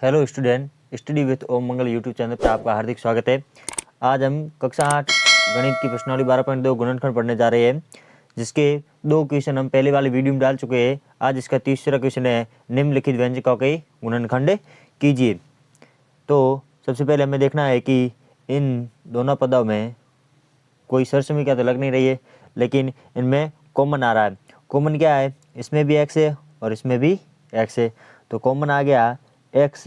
Hello student, study with Om Mangal YouTube channel पर आपका हार्दिक स्वागत है। आज हम कक्षा 8 गणित की प्रश्नावली 12.2 गुणनखंड पढ़ने जा रहे हैं, जिसके 2 क्वेश्चन हम पहले वाले वीडियो में डाल चुके हैं। आज इसका तीसरा क्वेश्चन है, निम्नलिखित व्यंजकों के गुणनखंड कीजिए। तो सबसे पहले हमें देखना है कि इन दोनों पदों में कोई सरसमीका तो लग नहीं रही है, लेकिन इनमें कॉमन आ रहा है। कॉमन क्या है? इसमें भी एक्स है और इसमें भी एक्स है, तो कॉमन आ गया एक्स।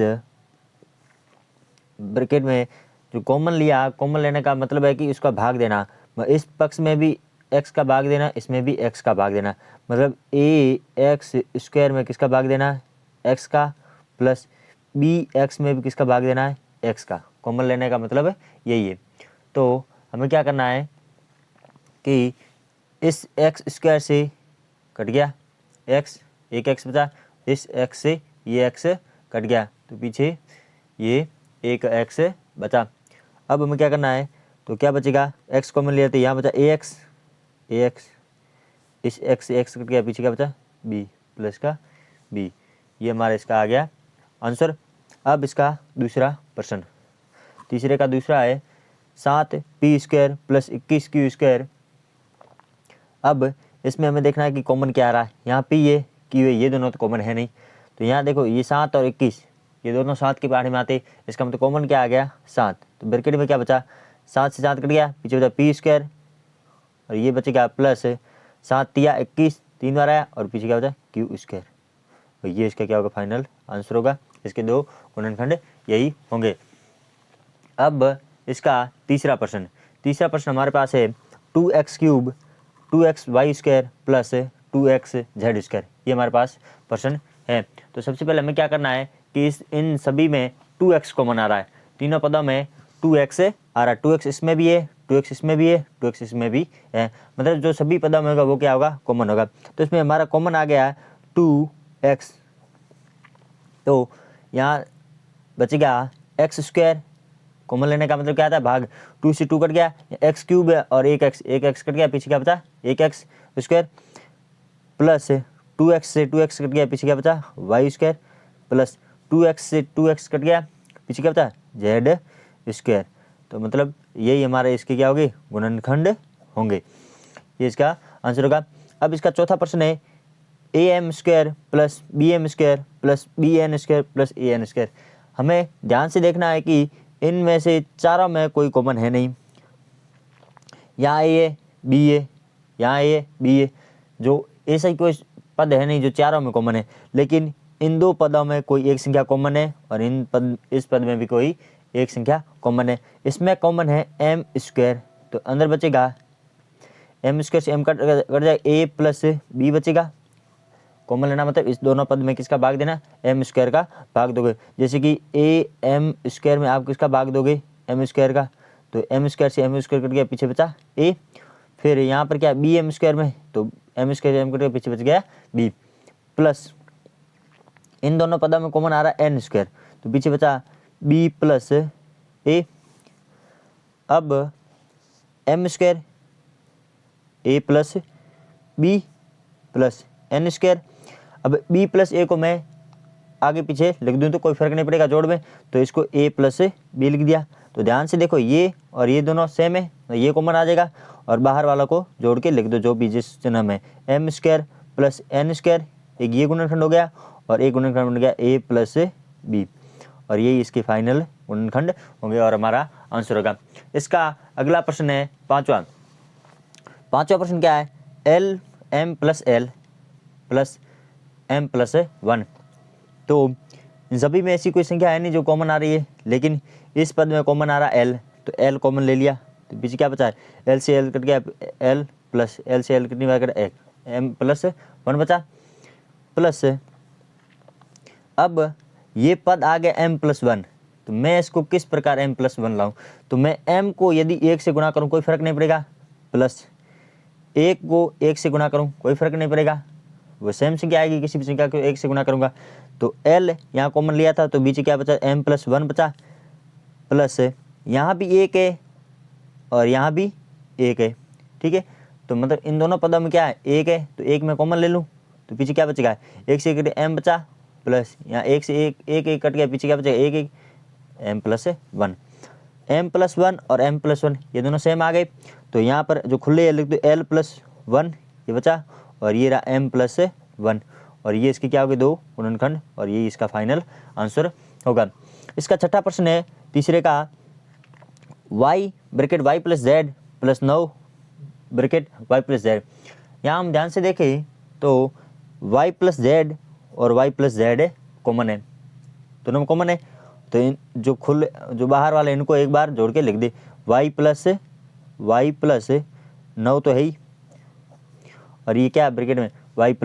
ब्रैकेट में जो कॉमन लिया, कॉमन लेने का मतलब है कि इसका भाग देना। इस पक्ष में भी एक्स का भाग देना, इसमें भी एक्स का भाग देना। मतलब ए एक्स स्क्वायर में किसका भाग देना है? एक्स का, प्लस बी एक्स में भी किसका भाग देना है? एक्स का। कॉमन लेने का मतलब है यही है। तो हमें क्या करना है कि इस एक्स स्क्वायर से कट गया एक्स, एक एक्स बचा, इस एक्स से ये एक्स कट गया, तो पीछे ये एक एक्स बचा। अब हमें क्या करना है, तो क्या बचेगा? एक्स कॉमन लिया तो यहाँ बचा ए एक्स, इस एक्स से एक्स कट गया, पीछे क्या बचा? बी प्लस का बी। ये हमारा इसका आ गया आंसर। अब इसका दूसरा प्रश्न, तीसरे का दूसरा है 7 P square plus 21 Q square. अब इसमें हमें देखना है कि कॉमन क्या आ रहा है। यहाँ पी है, क्यू है, ये दोनों तो कॉमन है नहीं। तो यहाँ देखो, ये 7 और 21 ये दोनों 7 के बारे में आते, इसका मतलब कॉमन क्या आ गया? 7। तो ब्रैकेट में क्या बचा? 7 से 7 कट गया, पीछे बचा पी स्क्वायर, और ये बचेगा प्लस 7 तिया 21, 3 बार आया, और पीछे क्या बचा? Q square. तो ये इसका क्या होगा? फाइनल आंसर होगा। इसके 2 गुणनखंड यही होंगे। अब इसका तीसरा प्रश्न हमारे पास है 2x cube 2x y square plus 2x z square. ये हमारे पास प्रश्न है। तो सबसे पहले हमें क्या करना है कि इन सभी में 2x कॉमन आ रहा है। तीनों पदों में 2x आ रहा है। 2x इसमें भी है, 2x इसमें भी है, 2x इसमें भी है। मतलब जो सभी पदों में होगा वो क्या होगा? कॉमन होगा। तो इसमें हमारा कॉमन आ गया 2x। तो यहाँ बचेगा एक्स स्क्वायर। कॉमन लेने का मतलब क्या था? भाग। 2 से 2 कट गया, एक्स क्यूब है और एक एक्स कट गया, पीछे क्या बचा? एक एक्स स्क्वायर, प्लस 2x से 2x कट गया, पीछे क्या बचा? वाई स्क्वायर, प्लस 2x से 2x कट गया, पीछे क्या बचा? Z square. तो मतलब यही हमारे इसके क्या होंगे? गुणनखंड होंगे। ये इसका आंसर होगा। अब इसका चौथा प्रश्न है a m square plus b m square plus b n square plus a n square. हमें ध्यान से देखना है कि इनमें से चारों में कोई कॉमन है नहीं। यहाँ ए बी ए, यहाँ ए बी ए, जो ऐसा ही कोई पद है नहीं जो चारों में कॉमन है। लेकिन इन दो पदों में कोई एक संख्या कॉमन है, और इस पद में भी कोई एक संख्या कॉमन है। इसमें कॉमन है एम स्क्वायर, तो अंदर बचेगा एम स्क्वायर से एम कट जाएगा, ए प्लस बी बचेगा। कॉमन लेना मतलब इस दोनों पद में किसका भाग देना? एम स्क्वायर का भाग दोगे। जैसे कि ए एम स्क्वायर में आप किसका भाग दोगे? एम स्क्वायर का। तो एम स्क्वायर से एम स्क्वायर कट गया, पीछे बचा ए। फिर यहाँ पर क्या? बी एम स्क्वायर में, तो एम स्क्वायर से एम कट गया, पीछे बच गया बी, प्लस इन दोनों पदों में कॉमन आ रहा है एन स्क्वायर, तो पीछे बचा बी प्लस ए। अब एम स्क्वायर ए plus B plus N square. अब b प्लस ए को मैं आगे पीछे लिख दूँ तो कोई फर्क नहीं पड़ेगा जोड़ में, तो इसको a प्लस बी लिख दिया। तो ध्यान से देखो, ये और ये दोनों सेम है, तो ये कॉमन आ जाएगा, और बाहर वाला को जोड़ के लिख दो जो भी जिस चिन्ह में। M square plus N square, एक ये गुणनखंड हो गया, और एक गुणनखंड बन गया a प्लस बी, और यही इसके फाइनल गुणनखंड होंगे और हमारा आंसर होगा। इसका अगला प्रश्न है पाँचवा प्रश्न क्या है? L m plus l plus m plus 1। तो इन सभी में ऐसी कोई संख्या है नहीं जो कॉमन आ रही है, लेकिन इस पद में कॉमन आ रहा है एल, तो एल कॉमन ले लिया, तो पीछे क्या बचा है? एल से एल कट गया, एल प्लस एल से एल कितनी बार कटा? एक, एम प्लस 1 बचा, प्लस अब ये पद आ गया एम प्लस 1। तो मैं इसको किस प्रकार एम प्लस 1 लाऊं? तो मैं एम को यदि 1 से गुणा करूं कोई फर्क नहीं पड़ेगा, प्लस 1 को 1 से गुणा करूं कोई फर्क नहीं पड़ेगा, वो सेम संख्या आएगी। किसी भी संख्या को 1 से गुणा करूंगा, तो एल यहाँ कॉमन लिया था, तो बीच क्या बचा? एम प्लस 1 बचा, प्लस यहाँ भी 1 है और यहाँ भी 1 है, ठीक है। तो मतलब इन दोनों पदों में क्या है? 1 है, तो 1 में कॉमन ले लूँ, तो पीछे क्या बचेगा? 1 से एम बचा, प्लस यहाँ एक से एक कट गया, पीछे क्या बचेगा, एक एक m प्लस 1, m+1 और m+1 ये दोनों सेम आ गए। तो यहाँ पर जो खुले लिख दो l+1 ये बचा, और ये रहा m+1, और ये इसके क्या हो गए, 2 गुणनखंड, और ये इसका फाइनल आंसर होगा। इसका छठा प्रश्न है तीसरे का, y bracket y + z + 9 bracket y + z। यहाँ हम ध्यान से देखें तो y + z और y + z कॉमन है, दोनों में कॉमन है। तो इन जो बाहर वाले इनको एक बार जोड़ के लिख दे, y + 9 तो है ही, और ये क्या ब्रैकेट में y +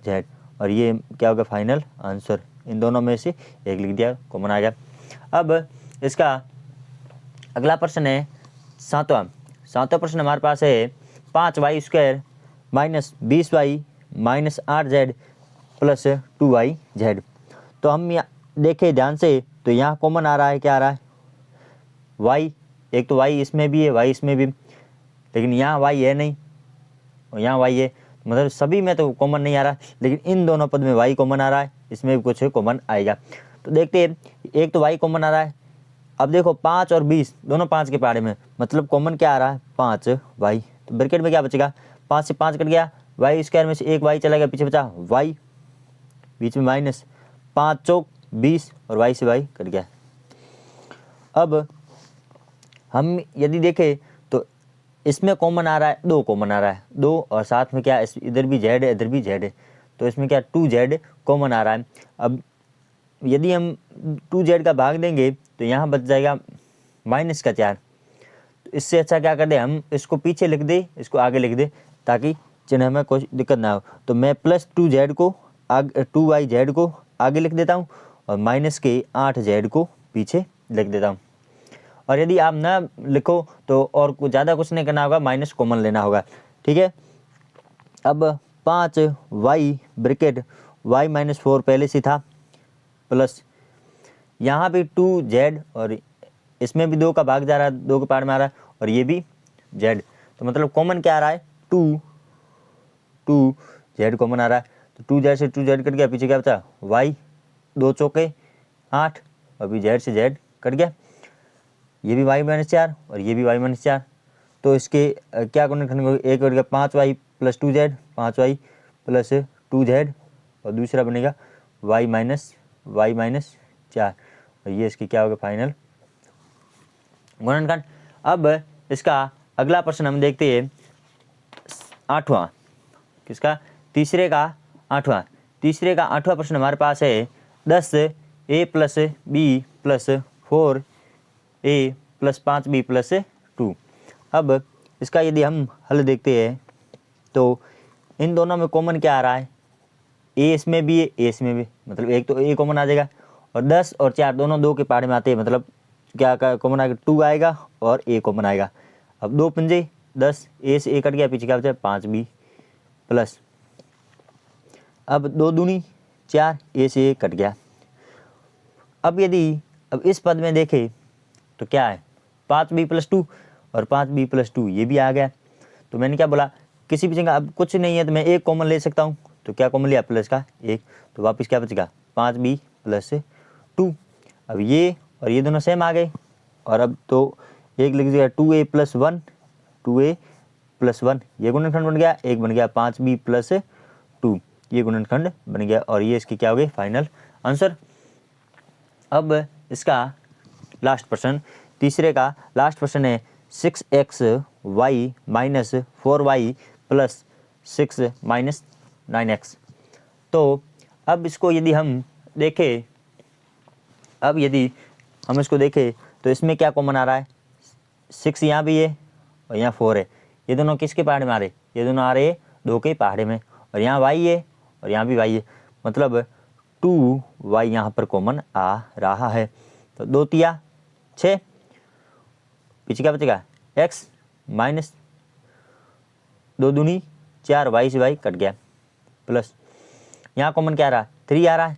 z, और ये क्या होगा फाइनल आंसर। इन दोनों में से एक लिख दिया, कॉमन आ गया। अब इसका अगला प्रश्न है सातवां प्रश्न हमारे पास है 5y² - 20y - 8z + 2yz। तो हम यहाँ देखें ध्यान से तो यहाँ कॉमन आ रहा है, क्या आ रहा है, y, एक तो y इसमें भी है, y इसमें भी, लेकिन यहाँ y है नहीं और यहाँ y है, मतलब सभी में तो कॉमन नहीं आ रहा, लेकिन इन दोनों पद में y कॉमन आ रहा है, इसमें भी कुछ कॉमन आएगा। तो देखते हैं, एक तो y कॉमन आ रहा है। अब देखो 5 और 20 दोनों 5 के पहाड़े में, मतलब कॉमन क्या आ रहा है, 5y। तो ब्रैकेट में क्या बचेगा, 5 से 5 कट गया, y² में से एक y चला गया, पीछे बचा y, बीच में माइनस, 5 चौक 20 और y से y कट गया। अब हम यदि देखें तो इसमें कॉमन आ रहा है, 2 कॉमन आ रहा है, 2 और साथ में क्या, इधर भी z है, इधर भी z है, तो इसमें क्या 2z कॉमन आ रहा है। अब यदि हम 2z का भाग देंगे तो यहाँ बच जाएगा -4। तो इससे अच्छा क्या कर दे, हम इसको पीछे लिख दे, इसको आगे लिख दे, ताकि चिन्ह में कोई दिक्कत ना हो। तो मैं +2z को 2yz को आगे लिख देता हूँ, और -8z को पीछे लिख देता हूँ। और यदि आप ना लिखो तो और ज़्यादा कुछ नहीं करना होगा, माइनस कॉमन लेना होगा, ठीक है। अब 5y ब्रैकेट y - 4 पहले से था, प्लस यहाँ भी 2z, और इसमें भी 2 का भाग जा रहा है, 2 के पार्ट में आ रहा है, और ये भी z। तो मतलब कॉमन क्या आ रहा है, 2z कॉमन आ रहा है। तो 2z से 2z कट गया, पीछे क्या बचा y, 2 चौके 8, और भी z से z कट गया, ये भी y - 4 और ये भी y - 4। तो इसके क्या गुणनखंड, एक कट गया 5y + 2z, 5y + 2z, और दूसरा बनेगा y - 4, और ये इसकी क्या होगा फाइनल गुणनखंड। अब इसका अगला प्रश्न हम देखते हैं 8वां, किसका, तीसरे का 8वां प्रश्न हमारे पास है 10a + b + 4a + 5b + 2। अब इसका यदि हम हल देखते हैं तो इन दोनों में कॉमन क्या आ रहा है, a इसमें भी है, a इसमें भी, मतलब एक तो a कॉमन आ जाएगा, और 10 और 4 दोनों 2 के पहाड़े में आते हैं, मतलब क्या कॉमन आएगा, 2 आएगा और a कॉमन आएगा। अब 2 पंजे 10, a से a कट गया, पीछे क्या बचा 5b प्लस, अब 2 दूनी 4, a से a कट गया। अब इस पद में देखें तो क्या है, 5b + 2 और 5b + 2 ये भी आ गया। तो मैंने क्या बोला, किसी भी जगह अब कुछ नहीं है तो मैं एक कॉमन ले सकता हूँ, तो क्या कॉमन लिया, प्लस का 1, तो वापस क्या बचेगा 5b + 2। अब ये और ये दोनों सेम आ गए, और अब तो एक लिख दिया 2a + 1, 2a + 1 ये गुणनखंड बन गया, एक बन गया 5b + 2 ये गुणनखंड बन गया, और ये इसकी क्या हो गई फाइनल आंसर। अब इसका लास्ट प्रश्न, तीसरे का लास्ट प्रश्न है 6xy - 4y + 6 - 9x। तो अब इसको यदि हम देखें, तो इसमें क्या कॉमन आ रहा है, 6 यहाँ भी है और यहाँ 4 है, ये दोनों किसके पहाड़े में आ रहे, ये दोनों आ रहे हैं 2 के पहाड़े में, और यहाँ y है और यहाँ भी y है, मतलब 2y यहाँ पर कॉमन आ रहा है। तो 2 तिया 6, पीछे क्या बचेगा x माइनस 2 दूनी 4, y से y कट गया, प्लस यहाँ कॉमन क्या आ रहा है 3 आ रहा है,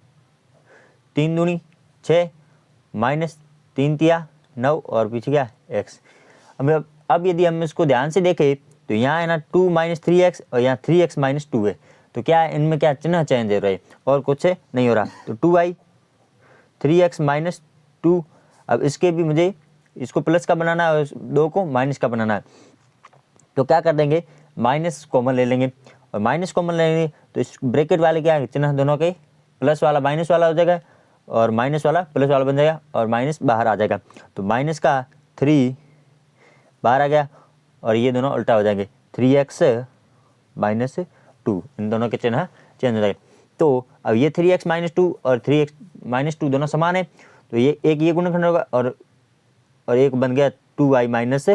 3 दूनी 6 माइनस 3 तिया 9, और पीछे क्या x। अब यदि हम इसको ध्यान से देखें तो यहाँ है ना 2 - 3x और यहाँ 3x - 2 है, तो क्या है, इनमें क्या चिन्ह चेंज हो रहा है और कुछ नहीं हो रहा। तो 2y 3x माइनस 2, अब इसके भी मुझे इसको प्लस का बनाना है और 2 को माइनस का बनाना है। तो क्या कर देंगे, माइनस कॉमन ले लेंगे, और माइनस कॉमन लेंगे तो इस ब्रैकेट वाले क्या है, चिन्ह दोनों के प्लस वाला माइनस वाला हो जाएगा और माइनस वाला प्लस वाला बन जाएगा और माइनस बाहर आ जाएगा। तो माइनस का 3 बाहर आ गया और ये दोनों उल्टा हो जाएंगे, 3x माइनस 2, इन दोनों के चिन्ह चेंज हो जाएंगे। तो अब ये 3x माइनस 2 और 3x माइनस 2 दोनों समान है, तो ये एक ये गुणनखंड होगा और एक बन गया 2y माइनस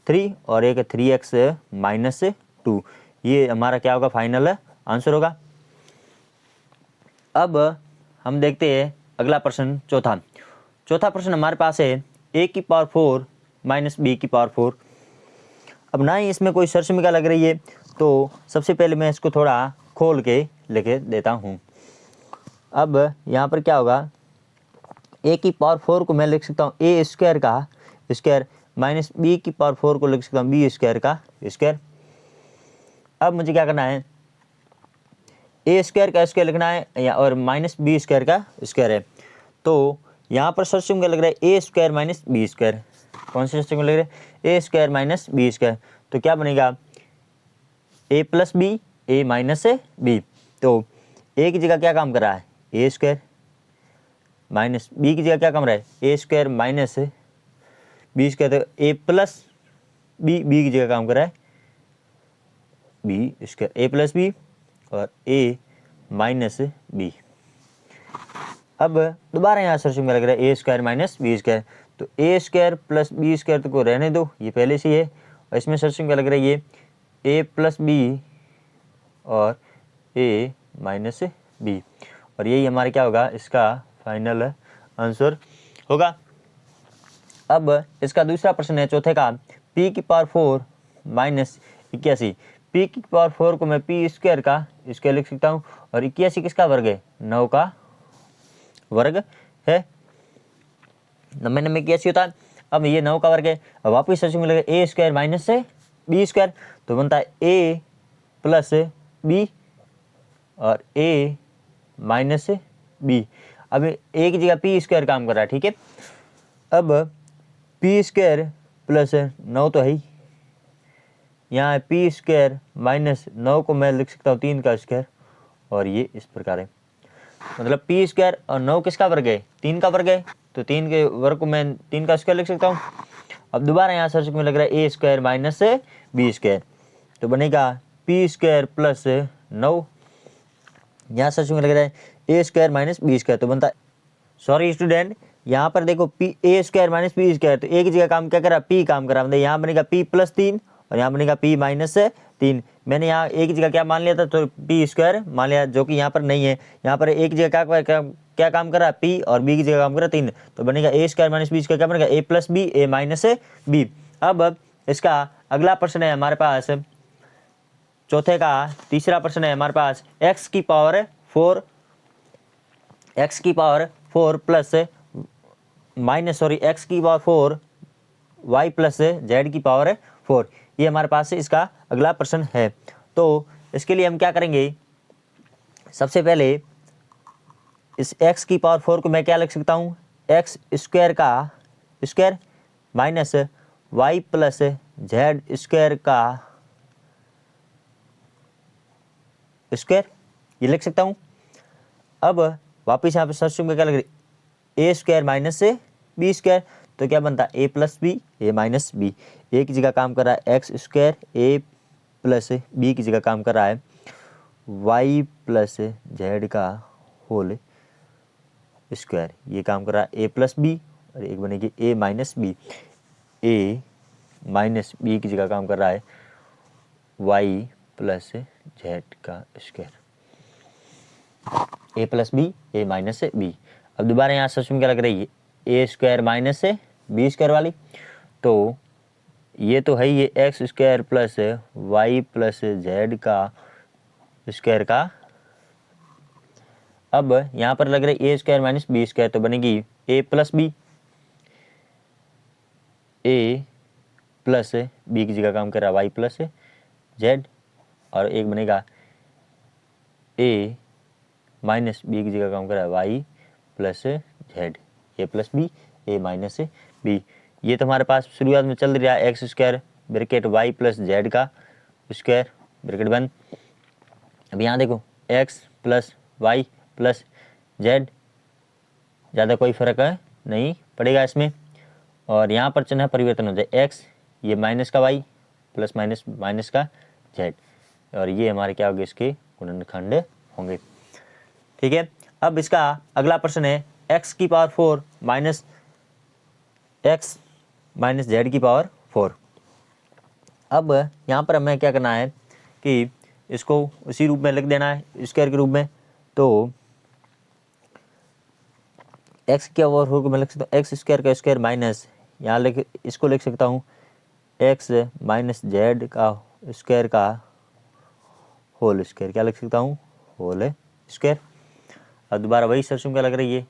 3 और एक 3x माइनस 2, ये हमारा क्या होगा, फाइनल आंसर होगा। अब हम देखते हैं अगला प्रश्न, चौथा प्रश्न हमारे पास है a की पावर 4 माइनस b की पावर 4। अब ना ही इसमें कोई सरसमिका लग रही है, तो सबसे पहले मैं इसको थोड़ा खोल के लिख देता हूँ। अब यहाँ पर क्या होगा, a की पावर 4 को मैं लिख सकता हूँ a स्क्वायर का स्क्वायर माइनस b की पावर 4 को लिख सकता हूँ b स्क्वायर का स्क्वायर। अब मुझे क्या करना है, ए स्क्वायर का स्क्वायर लिखना है या और माइनस बी स्क्वायर का स्क्वायर है। तो यहाँ पर सरसम क्या लग रहा है, ए स्क्वायर माइनस बी स्क्वायर, कौन से सरसम लग रहा है, ए स्क्वायर माइनस बी स्क्वायर। तो क्या बनेगा, ए plus b a minus B. तो ए की जगह क्या काम कर रहा है, ए स्क्वायर, माइनस बी की जगह क्या काम रहा है, ए स्क्वायर माइनस बी स्क्वायर। तो ए प्लस बी बी की जगह काम कर रहा है बी स्क्वायर, ए प्लस बी और a माइनस बी। अब दोबारा यहाँ सरसम में लग रहा है ए स्क्वायर माइनस बी स्क्वायर, तो ए स्क्वायर प्लस बी स्क्वायर तो को रहने दो, ये पहले से ही है, और इसमें सरसम क्या लग रहा है, ये ए प्लस बी और ए माइनस बी, और यही हमारे क्या होगा, इसका फाइनल आंसर होगा। अब इसका दूसरा प्रश्न है चौथे का, p की पावर 4 माइनस 81, p की पावर 4 को मैं p स्क्वायर का स्क्वायर लिख सकता हूँ, और 81 किसका वर्ग है, 9 का वर्ग है, 90 में 81 होता है। अब ये 9 का वर्ग है, अब वापिस सरसम में लगेगा ए स्क्वायर माइनस से बी स्क्वायर, तो बनता है ए प्लस बी और ए माइनस बी। अब ए की जगह पी स्क्वायर काम कर रहा है, ठीक है। अब पी स्क्वायर प्लस 9 तो है ही, यहाँ पी स्क्वायर माइनस 9 को मैं लिख सकता हूँ 3 का स्क्वायर, और ये इस प्रकार है, मतलब पी स्क्वायर और 9 किसका वर्ग है, 3 का वर्ग है, तो 3 के वर्ग को मैं 3 का स्क्वायर लिख सकता हूँ। अब दोबारा यहाँ सरसम में लग रहा है ए स्क्वायर माइनस बी स्क्वायर, तो बनेगा पी स्क्वायर प्लस 9, यहाँ सरसम में लग रहा है ए स्क्वायर माइनस बी स्क्वायर, तो बनता है, सॉरी स्टूडेंट, यहाँ पर देखो p a square minus B square, तो ए की जगह काम क्या करा, पी काम करा, मतलब यहाँ बनेगा पी प्लस 3 और यहाँ बनेगा पी माइनस 3। मैंने यहाँ ए की जगह क्या मान लिया था, तो पी स्क्वायर मान लिया, जो कि यहाँ पर नहीं है। यहाँ पर ए की जगह क्या काम करा, पी, और बी की जगह काम करा 3, तो बनेगा ए स्क्वायर माइनस बी स्क्वायर, क्या बनेगा ए plus b a minus b. अब इसका अगला प्रश्न है हमारे पास, चौथे का तीसरा प्रश्न है हमारे पास, एक्स की पावर 4 प्लस माइनस एक्स की पावर 4 वाई प्लस जेड की पावर 4, ये हमारे पास से इसका अगला प्रश्न है। तो इसके लिए हम क्या करेंगे, सबसे पहले इस x की पावर 4 को मैं क्या लिख सकता हूँ, एक्स स्क्वायर का square minus y plus z square का स्क्वायर, ये लिख सकता हूँ। अब वापिस यहाँ पे सरसम में क्या लग रही, ए स्क्वायर माइनस से बी स्क्वायर, तो क्या बनता है ए plus b a minus b. ए की जगह काम कर रहा है एक्स स्क्वायर, ए प्लस बी की जगह काम कर रहा है वाई प्लस जेड का होल स्क्वायर, ये काम कर रहा है ए प्लस बी, और एक बनेगी a minus b, a minus b की जगह काम कर रहा है वाई प्लस जेड का square, A plus b a minus b. अब दोबारा यहाँ सच क्या लग रही है, ए स्क्वायर माइनस से बी स्क्वायर वाली, तो ये तो है ये x square plus y plus z का स्क्वायर का। अब यहाँ पर लग रहा है ए स्क्वायर माइनस बी स्क्वायर, तो बनेगी ए प्लस बी, ए प्लस बी की जगह काम कर रहा है वाई प्लस जेड, और एक बनेगा ए माइनस बी की जगह काम करा है y plus z, a plus b, a minus b. ये तो हमारे पास शुरुआत में चल रहा है x square bracket y plus z का स्क्वायर ब्रैकेट बंद। अब यहाँ देखो x plus y plus z, ज़्यादा कोई फर्क है नहीं पड़ेगा इसमें। और यहाँ पर चिन्ह परिवर्तन हो जाए, एक्स ये माइनस का वाई प्लस माइनस माइनस का जेड, और ये हमारे क्या होंगे, इसके गुणनखंड होंगे। ठीक है, अब इसका अगला प्रश्न है एक्स की power 4 minus x minus Z की पावर 4। अब यहाँ पर हमें क्या करना है कि इसको उसी रूप में लिख देना है स्क्वायर के रूप में। तो एक्स की पावर 4 को मैं लिख सकता हूँ एक्स स्क्वायर का स्क्वायर माइनस, यहाँ इसको लिख सकता हूँ एक्स माइनस जेड का स्क्वायर का होल स्क्वायर, क्या लिख सकता हूँ, होल स्क्वायर। अब दोबारा वही सरसों क्या लग रही है,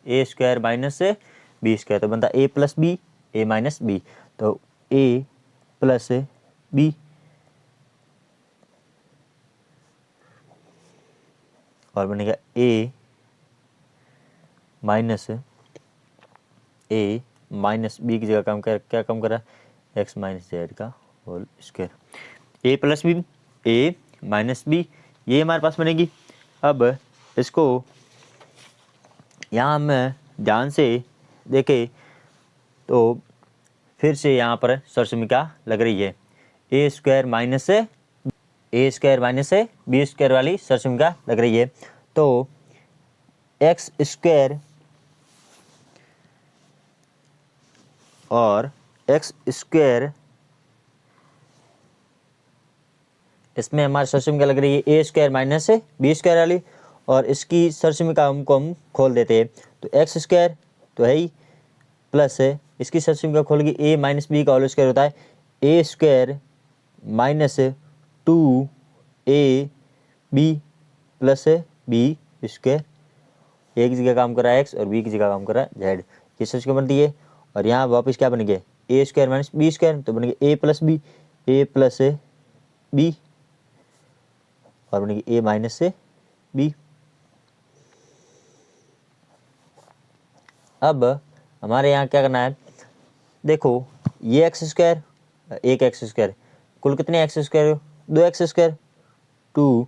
ए स्क्वायर माइनस बी स्क्वायर, तो बनता ए plus b a minus B, तो ए प्लस बी और बनेगा ए माइनस बी की जगह काम कर क्या काम करा एक्स माइनस जेड का whole square, A plus b a minus b, ये हमारे पास बनेगी। अब इसको यहाँ हम ध्यान से देखें तो फिर से यहाँ पर सरसमिका लग रही है, ए स्क्वायर माइनस बी स्क्वायर वाली सरसमिका लग रही है। तो एक्स स्क्वायर और एक्स स्क्वायर इसमें हमारी सरसमिका लग रही है ए स्क्वायर माइनस बी स्क्वायर वाली, और इसकी सरसमिका हमको हम खोल देते हैं, तो एक्स स्क्वायर तो है ही प्लस है, इसकी सरसमिका खोल के ए माइनस बी का होल स्क्वायर होता है ए square minus 2 A B plus B square, A की जगह काम कर रहा है एक्स और बी की जगह काम कर रहा है जेड, ये सरसमिका बनती है। और यहाँ वापस क्या बन गया ए स्क्वायर माइनस बी स्क्वायर, तो बन गया ए प्लस बी और बनेगी ए माइनस बी। अब हमारे यहाँ क्या करना है, देखो ये एक्स स्क्वायर एक एक्स स्क्वायर, कुल कितने x square, 2 x square, 2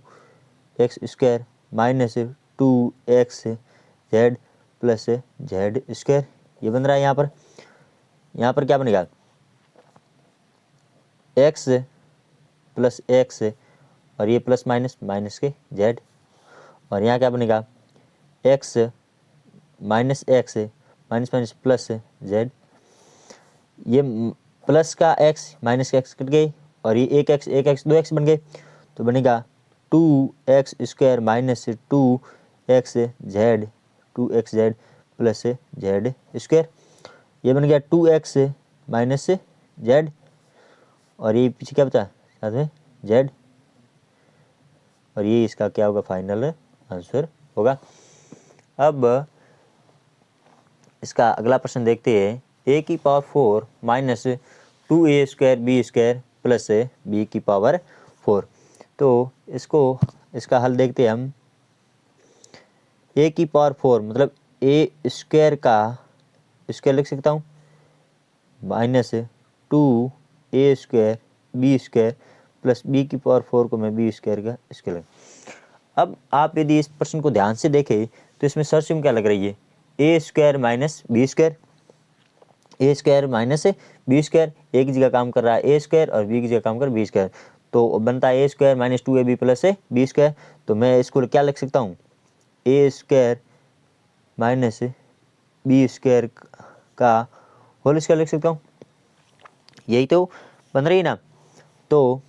x square minus 2 x Z plus z square, ये बन रहा है। यहाँ पर क्या बनेगा एक्स प्लस एक्स और ये प्लस माइनस माइनस के जेड, और यहाँ क्या बनेगा x minus minus plus Z, ये प्लस का एक्स माइनस का एक्स कट गई और ये एक एक्स 2 एक्स बन गए, तो बनेगा 2 x square minus 2 x Z plus z square, ये बन गया 2 एक्स माइनस जेड और ये पीछे क्या बचा साथ में जेड, और ये इसका क्या होगा फाइनल आंसर होगा। अब इसका अगला प्रश्न देखते हैं, ए की power 4 minus 2a square b square plus b की पावर 4। तो इसका हल देखते हैं हम, ए की पावर 4 मतलब ए स्क्वायर का स्क्वायर लिख सकता हूँ minus 2a square b square plus b की पावर 4 को मैं बी स्क्वायर का स्क्वायर। अब आप यदि इस प्रश्न को ध्यान से देखें तो इसमें सरसम क्या लग रही है, ए square minus B square, A square minus B square, A की जगह काम कर रहा है ए स्क्वायर और बी की जगह काम कर बी स्क्वायर, तो बनता है ए square minus 2ab plus B square. तो मैं इसको क्या लिख सकता हूँ A square minus B square का होल स्क्वायर लिख सकता हूँ, यही तो बन रही ना। तो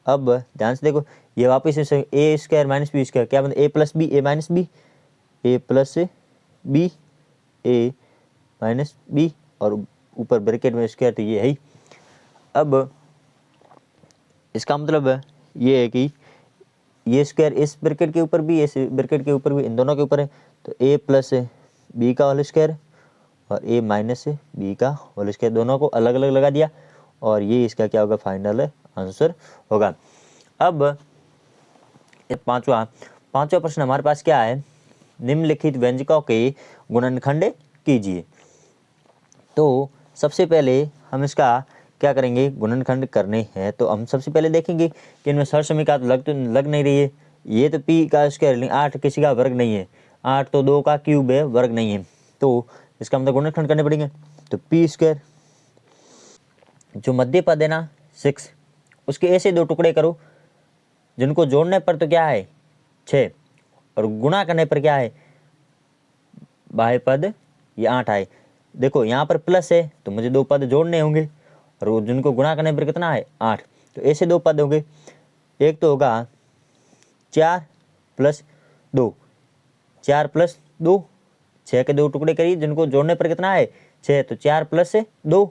अब ध्यान से देखो ये वापस ए स्क्वायर माइनस बी स्क्वायर क्या बनता है ए plus b a minus b A plus b a minus B और ऊपर ब्रैकेट में स्क्वायर, तो ये है ही। अब इसका मतलब ये है कि ये स्क्वायर इस ब्रैकेट के ऊपर भी इस ब्रैकेट के ऊपर भी इन दोनों के ऊपर है, तो ए प्लस बी का होल स्क्वायर और ए माइनस बी का होल स्क्वायर, दोनों को अलग अलग लगा दिया और ये इसका क्या होगा फाइनल आंसर होगा। अब पांचवा प्रश्न हमारे पास क्या है, निम्नलिखित व्यंजकों के गुणनखंड कीजिए। तो सबसे पहले हम इसका क्या करेंगे, गुणनखंड करने हैं। तो हम सबसे पहले देखेंगे कि इनमें सरसमीका तो लग नहीं रही है। ये तो p का स्क्वायर 8 किसी का वर्ग नहीं है, 8 तो 2 का क्यूब है, वर्ग नहीं है। तो इसका मतलब गुणनखंड करने पड़ेंगे। तो p स्क्वायर, जो मध्य पद है ना 6, उसके ऐसे दो टुकड़े करो जिनको जोड़ने पर तो क्या है 6, और गुणा करने पर क्या है बाह्य पद ये 8 आए। देखो यहाँ पर प्लस है तो मुझे दो पद जोड़ने होंगे, और वो जिनको गुणा करने पर कितना है 8। तो ऐसे दो पद होंगे, एक तो होगा 4 + 2, 4 + 2, 6 के दो टुकड़े करिए जिनको जोड़ने पर कितना है 6, तो 4 + 2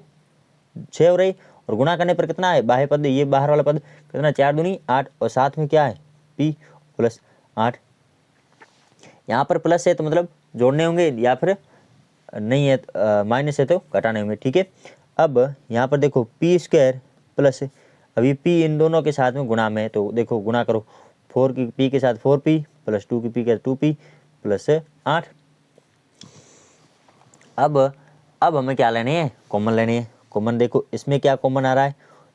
6 हो रही, और गुणा करने पर कितना है बाह्य पद ये बाहर वाला पद कितना 4 दूनी 8, और साथ में क्या है p + 8। यहाँ पर प्लस है तो मतलब जोड़ने होंगे, या फिर नहीं है माइनस है तो घटाने होंगे। ठीक है, अब यहाँ पर देखो p स्क्वायर प्लस, अभी p इन दोनों के साथ में गुणा में है, तो देखो गुणा करो 4 की p के साथ 4p + 2 की p के साथ 2p + 8। अब हमें क्या लेनी है, कॉमन लेनी है। कॉमन देखो इसमें क्या कॉमन आ रहा है,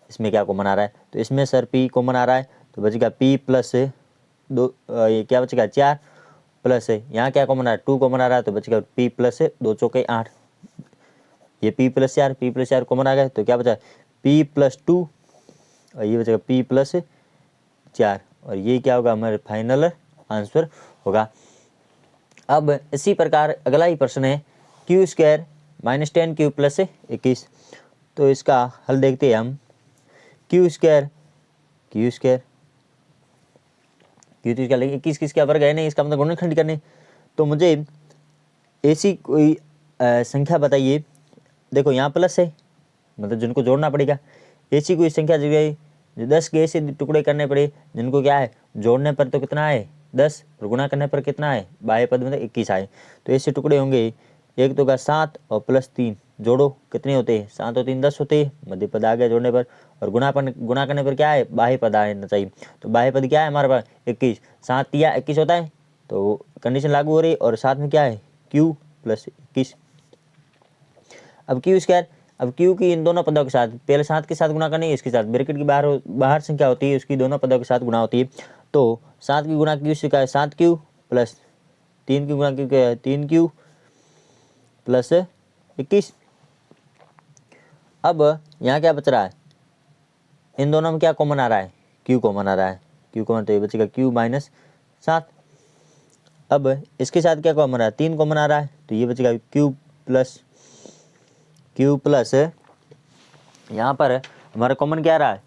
इसमें क्या कॉमन आ रहा है, तो इसमें सर p कॉमन आ रहा है, तो बचेगा p + 2, ये क्या बचेगा 4 प्लस है, यहाँ क्या कॉमन आ रहा है 2 कॉमन आ रहा है, तो बचेगा p + 2 चौके 8, ये p + 4 कॉमन आ गया, तो क्या बचा p + 2, और ये बचेगा p + 4, और ये क्या होगा हमारे फाइनल आंसर होगा। अब इसी प्रकार अगला ही प्रश्न है q स्क्वायर -10q + 21। तो इसका हल देखते हैं हम। q स्क्वायर तो क्या लेंगे 21 किसका वर्ग है नहीं, इसका मतलब गुणनखंड करने। तो मुझे ऐसी कोई संख्या बताइए, देखो यहाँ प्लस है मतलब जिनको जोड़ना पड़ेगा, ऐसी कोई संख्या जगह 10 के ऐसे टुकड़े करने पड़े जिनको क्या है जोड़ने पर तो कितना है 10, और गुणा करने पर कितना है बाह्य पद में 21 आए। तो ऐसे टुकड़े होंगे, एक तो होगा 7 और +3, जोड़ो कितने होते हैं 7 और 3 10 होते हैं, मध्य पद आ गया जोड़ने पर, और गुणा करने पर क्या है बाह्य पद आना चाहिए। तो बाह्य पद क्या है हमारे पास 21, 7 या 21 होता है, तो कंडीशन लागू हो रही, और साथ में क्या है q + 21। अब q स्क्वायर, अब q की इन दोनों पदों के साथ पहले 7 के साथ गुणा करनी है, इसके साथ ब्रैकेट की बाहर संख्या होती है उसकी दोनों पदों के साथ गुणा होती है। तो 7 की गुणा q से क्या है 7q + 3 की गुणा q क्या है 3q + 21। अब यहाँ क्या बच रहा है, इन दोनों में क्या कॉमन आ रहा है q कॉमन आ रहा है, q कॉमन, तो ये बचेगा q - 7। अब इसके साथ क्या कॉमन आ रहा है 3 कॉमन आ रहा है, तो ये बचेगा q प्लस यहाँ पर हमारा कॉमन क्या आ रहा है,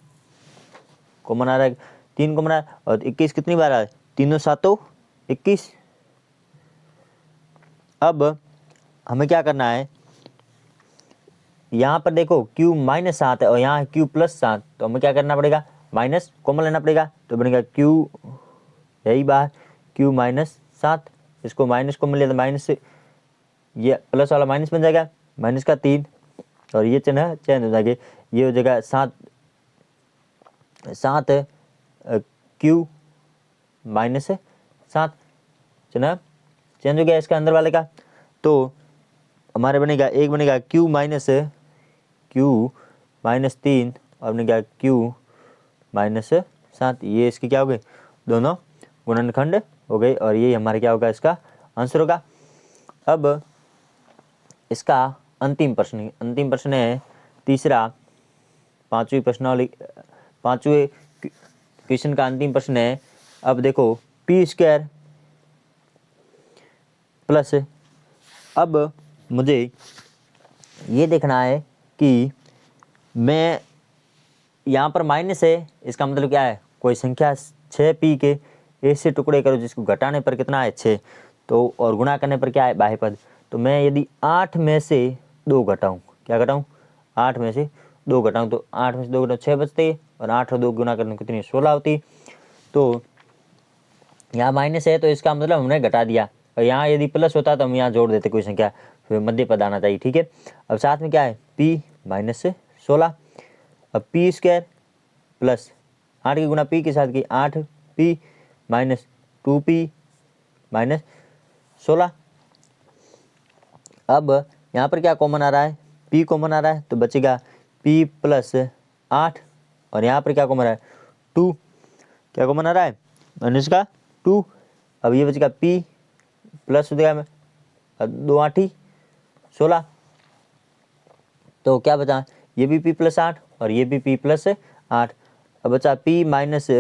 कॉमन आ रहा है 3 कॉमन आ रहा है, और 21 कितनी बार आ रहा है 3 7 21। अब हमें क्या करना है, यहाँ पर देखो q - 7 है और यहाँ q + 7, तो हमें क्या करना पड़ेगा माइनस कॉमन लेना पड़ेगा, तो बनेगा q यही बात q - 7, इसको माइनस कॉमन लिया तो माइनस ये प्लस वाला माइनस बन जाएगा, माइनस का 3, और ये चिन्ह चेंज हो जाएगा, ये हो जाएगा 7 q - 7, चिन्ह चेंज हो गया इसका अंदर वाले का। तो हमारे बनेगा एक बनेगा q - 3 और बनेगा q - 7, ये इसके क्या हो गए दोनों गुणनखंड हो गए, और ये हमारे क्या होगा इसका आंसर होगा। अब इसका अंतिम प्रश्न है तीसरा, पांचवें क्वेश्चन का अंतिम प्रश्न है। अब देखो p स्क्वायर प्लस, अब मुझे ये देखना है कि मैं यहाँ पर माइनस है, इसका मतलब क्या है कोई संख्या 6p के ऐसे टुकड़े करो जिसको घटाने पर कितना है 6, तो और गुणा करने पर क्या है बाह्य पद। तो मैं यदि 8 में से 2 घटाऊँ, क्या घटाऊँ 8 में से 2 घटाऊँ, तो 8 में से 2 घटाऊँ 6 बचते हैं, और 8 और 2 गुणा करने कितनी 16 होती। तो यहाँ माइनस है तो इसका मतलब हमने घटा दिया, और यहाँ यदि प्लस होता तो हम यहाँ जोड़ देते कोई संख्या, फिर मध्य पद आना चाहिए। ठीक है, अब साथ में क्या है p - 16। अब p स्क्वायर प्लस 8 की गुणा p के साथ की 8p माइनस 2p माइनस 16। अब यहाँ पर क्या कॉमन आ रहा है, p कॉमन आ रहा है, तो बचेगा p प्लस 8 और यहाँ पर क्या कॉमन आ रहा है 2, क्या कॉमन आ रहा है माइनस का 2। अब ये बचेगा p प्लस हो जाएगा 2 8 16, तो क्या बचा, ये भी p प्लस 8 और ये भी p प्लस 8। अब बचा p माइनस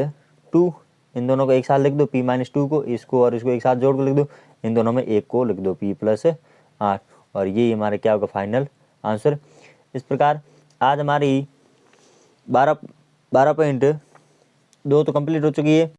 2, इन दोनों को एक साथ लिख दो, p माइनस 2 को, इसको और इसको एक साथ जोड़ कर लिख दो, इन दोनों में एक को लिख दो p प्लस 8 और ये हमारे क्या होगा फाइनल आंसर। इस प्रकार आज हमारी 12.2 तो कंप्लीट हो चुकी है।